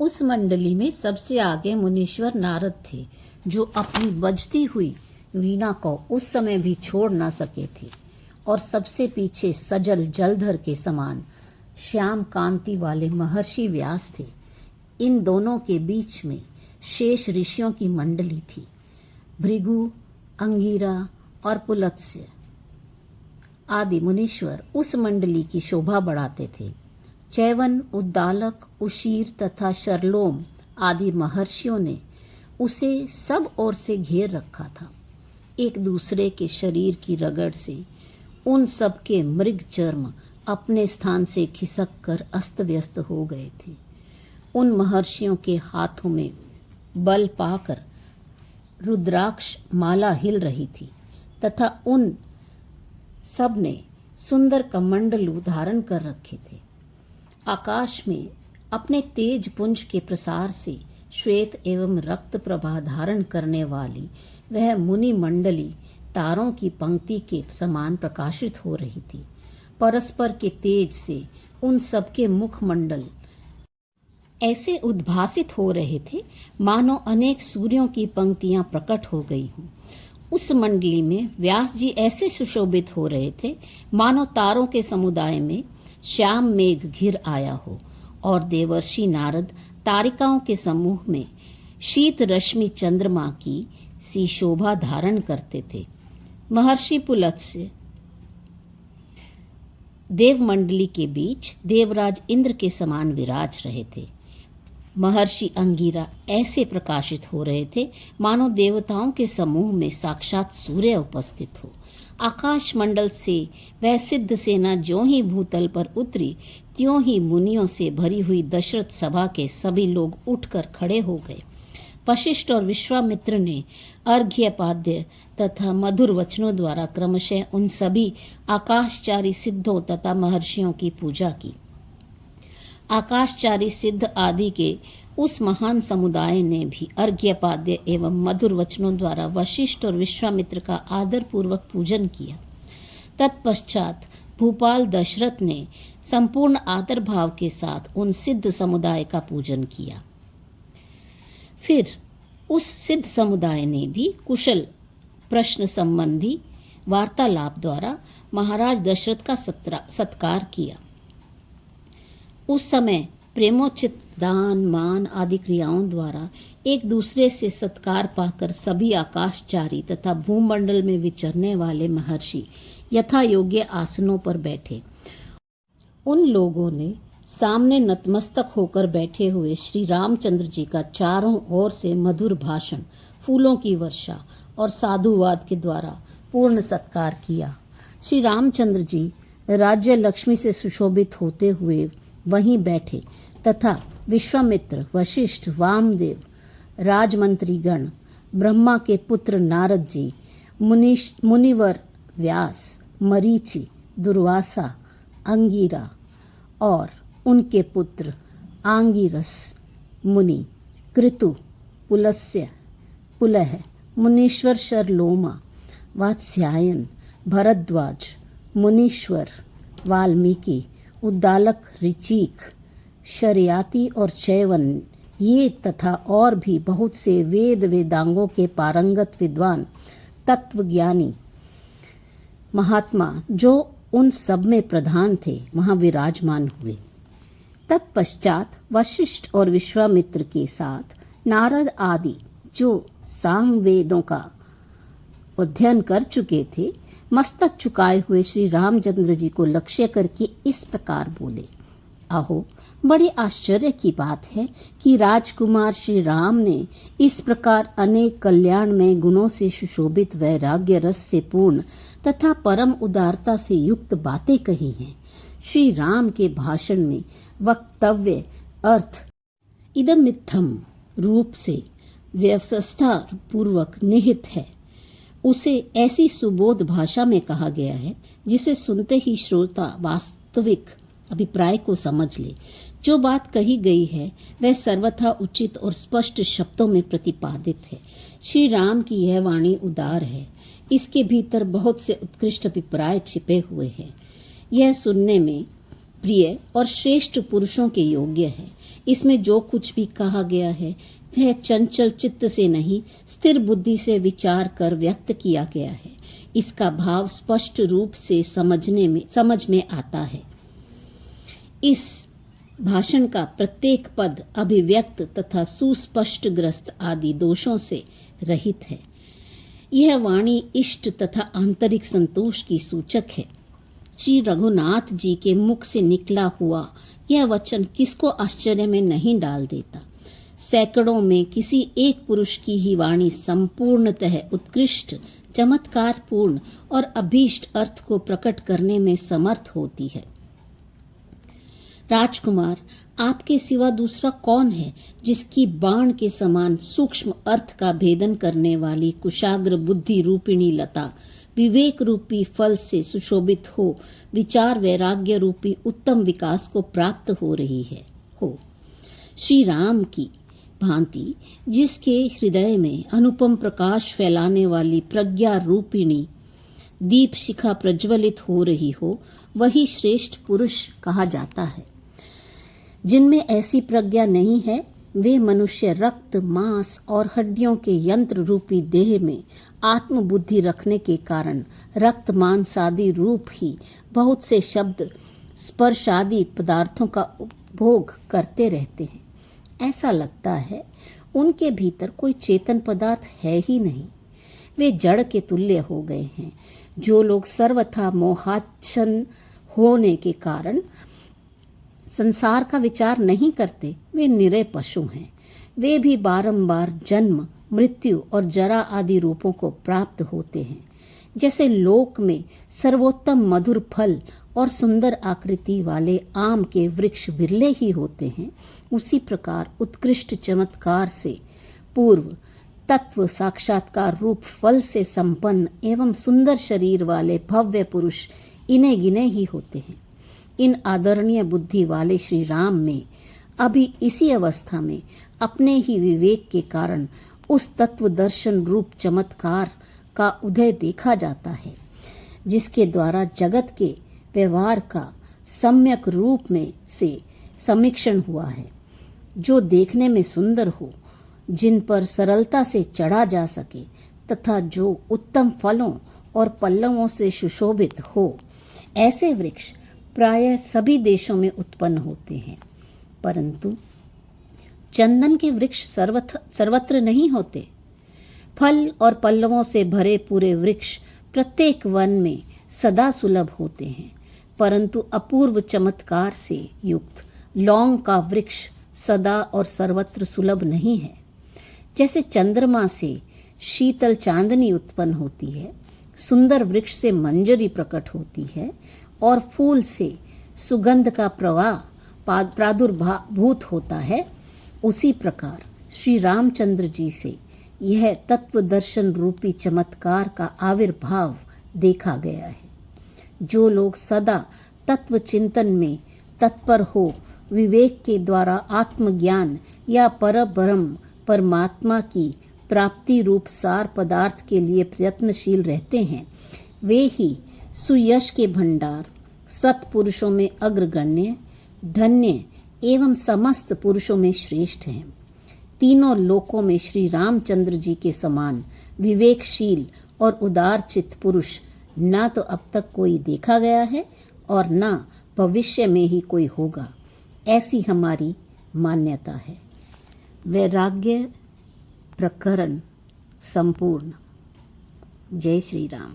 उस मंडली में सबसे आगे मुनीश्वर नारद थे, जो अपनी बजती हुई वीणा को उस समय भी छोड़ न सके थे, और सबसे पीछे सजल जलधर के समान श्याम कांति वाले महर्षि व्यास थे। इन दोनों के बीच में शेष ऋषियों की मंडली थी। भृगु, अंगिरा और पुलत्स्य आदि मुनीश्वर उस मंडली की शोभा बढ़ाते थे। चैवन, उद्दालक, उशीर तथा शर्लोम आदि महर्षियों ने उसे सब ओर से घेर रखा था। एक दूसरे के शरीर की रगड़ से उन सब के मृग चर्म अपने स्थान से खिसक कर अस्त व्यस्त हो गए थे। उन महर्षियों के हाथों में बल पाकर रुद्राक्ष माला हिल रही थी तथा उन सब ने सुंदर कमंडलू धारण कर रखे थे। आकाश में अपने तेज पुंज के प्रसार से श्वेत एवं रक्त प्रभा धारण करने वाली वह मुनि मंडली तारों की पंक्ति के समान प्रकाशित हो रही थी। परस्पर के तेज से उन सबके मुखमंडल ऐसे उद्भासित हो रहे थे मानो अनेक सूर्यों की पंक्तियां प्रकट हो गई हों। उस मंडली में व्यास जी ऐसे सुशोभित हो रहे थे मानो तारों के समुदाय में श्याम मेघ घिर आया हो, और देवर्षि नारद तारिकाओं के समूह में शीत रश्मि चंद्रमा की सी शोभा धारण करते थे। महर्षि पुलत्स्य देवमंडली के बीच देवराज इंद्र के समान विराज रहे थे। महर्षि अंगिरा ऐसे प्रकाशित हो रहे थे मानो देवताओं के समूह में साक्षात सूर्य उपस्थित हो। आकाश मंडल से वह सिद्ध सेना ज्यों ही भूतल पर उतरी, त्यों ही मुनियों से भरी हुई दशरथ सभा के सभी लोग उठकर खड़े हो गए। वशिष्ठ और विश्वामित्र ने अर्घ्यपाद्य तथा मधुर वचनों द्वारा क्रमशः उन सभी आकाशचारी सिद्धों तथा महर्षियों की पूजा की। आकाशचारी सिद्ध आदि के उस महान समुदाय ने भी अर्घ्यपाद्य एवं मधुर वचनों द्वारा वशिष्ठ और विश्वामित्र का आदर पूर्वक पूजन किया। तत्पश्चात भूपाल दशरथ ने संपूर्ण आदर भाव के साथ उन सिद्ध समुदाय का पूजन किया। फिर उस सिद्ध समुदाय ने भी कुशल प्रश्न संबंधी वार्तालाप द्वारा महाराज दशरथ का सत्कार किया। उस समय प्रेमोचित दान, मान आदि क्रियाओं द्वारा एक दूसरे से सत्कार पाकर सभी आकाशचारी तथा भूमंडल में विचरने वाले महर्षि यथा योग्य आसनों पर बैठे। उन लोगों ने सामने नतमस्तक होकर बैठे हुए श्री रामचंद्र जी का चारों ओर से मधुर भाषण, फूलों की वर्षा और साधुवाद के द्वारा पूर्ण सत्कार किया। श्री रामचंद्र जी राज्य लक्ष्मी से सुशोभित होते हुए वहीं बैठे तथा विश्वामित्र, वशिष्ठ, वामदेव, राजमंत्रीगण, ब्रह्मा के पुत्र नारद जी, मुनिवर व्यास, मरीचि, दुर्वासा, अंगिरा और उनके पुत्र आंगिरस मुनि, कृतु, पुलस्त्य, पुलह, मुनीश्वर शर्लोमा, वात्स्यायन, भरद्वाज, मुनीश्वर, वाल्मीकि, उद्दालक, ऋचीक, शर्याति और चैवन, ये तथा और भी बहुत से वेदांगों के पारंगत विद्वान तत्वज्ञानी महात्मा जो उन सब में प्रधान थे वहां विराजमान हुए। तत्पश्चात वशिष्ठ और विश्वामित्र के साथ नारद आदि जो सामवेदों का अध्ययन कर चुके थे, मस्तक झुकाए हुए श्री रामचंद्र जी को लक्ष्य करके इस प्रकार बोले। अहो, बड़े आश्चर्य की बात है कि राजकुमार श्री राम ने इस प्रकार अनेक कल्याण में गुणों से सुशोभित वैराग्य रस से पूर्ण तथा परम उदारता से युक्त बातें कही हैं। श्री राम के भाषण में वक्तव्य अर्थ इदमित्थम रूप से व्यवस्था पूर्वक निहित है। उसे ऐसी सुबोध भाषा में कहा गया है जिसे सुनते ही श्रोता वास्तविक अभिप्राय को समझ ले। जो बात कही गई है वह सर्वथा उचित और स्पष्ट शब्दों में प्रतिपादित है। श्री राम की यह वाणी उदार है, इसके भीतर बहुत से उत्कृष्ट अभिप्राय छिपे हुए हैं। यह सुनने में प्रिय और श्रेष्ठ पुरुषों के योग्य है। इसमें जो कुछ भी कहा गया है वह चंचल चित्त से नहीं, स्थिर बुद्धि से विचार कर व्यक्त किया गया है। इसका भाव स्पष्ट रूप से समझ में आता है। इस भाषण का प्रत्येक पद अभिव्यक्त तथा सुस्पष्ट ग्रस्त आदि दोषों से रहित है। यह वाणी इष्ट तथा आंतरिक संतोष की सूचक है। श्री रघुनाथ जी के मुख से निकला हुआ यह वचन किसको आश्चर्य में नहीं डाल देता। सैकड़ों में किसी एक पुरुष की ही वाणी संपूर्णतः उत्कृष्ट, चमत्कारपूर्ण और अभीष्ट अर्थ को प्रकट करने में समर्थ होती है। राजकुमार, आपके सिवा दूसरा कौन है जिसकी बाण के समान सूक्ष्म अर्थ का भेदन करने वाली कुशाग्र बुद्धि रूपिणी लता विवेक रूपी फल से सुशोभित हो विचार वैराग्य रूपी उत्तम विकास को प्राप्त हो रही है हो। श्री राम की भांति जिसके हृदय में अनुपम प्रकाश फैलाने वाली प्रज्ञा रूपिणी दीप शिखा प्रज्वलित हो रही हो, वही श्रेष्ठ पुरुष कहा जाता है। जिनमें ऐसी प्रज्ञा नहीं है वे मनुष्य रक्त मांस और हड्डियों के यंत्र रूपी देह में आत्म बुद्धि रखने के कारण रक्त मांस आदि रूप ही बहुत से शब्द स्पर्श आदि पदार्थों का उपभोग करते रहते हैं। ऐसा लगता है उनके भीतर कोई चेतन पदार्थ है ही नहीं। वे जड़ के तुल्य हो गए हैं। जो लोग सर्वथा मोहाच्छन्न होने के कारण संसार का विचार नहीं करते वे निरे पशु हैं। वे भी बारंबार जन्म मृत्यु और जरा आदि रूपों को प्राप्त होते हैं। जैसे लोक में सर्वोत्तम मधुर फल और सुंदर आकृति वाले आम के वृक्ष बिरले ही होते हैं, उसी प्रकार उत्कृष्ट चमत्कार से पूर्व तत्व साक्षात्कार रूप फल से संपन्न एवं सुंदर शरीर वाले भव्य पुरुष इने गिने ही होते हैं। इन आदरणीय बुद्धि वाले श्री राम में अभी इसी अवस्था में अपने ही विवेक के कारण उस तत्व दर्शन रूप चमत्कार का उदय देखा जाता है, जिसके द्वारा जगत के व्यवहार का सम्यक रूप में से समीक्षण हुआ है। जो देखने में सुंदर हो, जिन पर सरलता से चढ़ा जा सके तथा जो उत्तम फलों और पल्लवों से सुशोभित हो, ऐसे वृक्ष प्रायः सभी देशों में उत्पन्न होते हैं। परंतु चंदन के वृक्ष सर्वत्र नहीं होते। फल और पल्लवों से भरे पूरे वृक्ष प्रत्येक वन में सदा सुलभ होते हैं, परंतु अपूर्व चमत्कार से युक्त लौंग का वृक्ष सदा और सर्वत्र सुलभ नहीं है। जैसे चंद्रमा से शीतल चांदनी उत्पन्न होती है, सुंदर वृक्ष से मंजरी प्रकट होती है और फूल से सुगंध का प्रवाह प्रादुर्भूत होता है, उसी प्रकार श्री रामचंद्र जी से यह तत्व दर्शन रूपी चमत्कार का आविर्भाव देखा गया है। जो लोग सदा तत्व चिंतन में तत्पर हो विवेक के द्वारा आत्मज्ञान या परब्रह्म परमात्मा की प्राप्ति रूप सार पदार्थ के लिए प्रयत्नशील रहते हैं, वे ही सुयश के भंडार सत्पुरुषों में अग्रगण्य धन्य एवं समस्त पुरुषों में श्रेष्ठ हैं। तीनों लोकों में श्री रामचंद्र जी के समान विवेकशील और उदार चित्त पुरुष न तो अब तक कोई देखा गया है और न भविष्य में ही कोई होगा, ऐसी हमारी मान्यता है। वैराग्य प्रकरण संपूर्ण। जय श्री राम।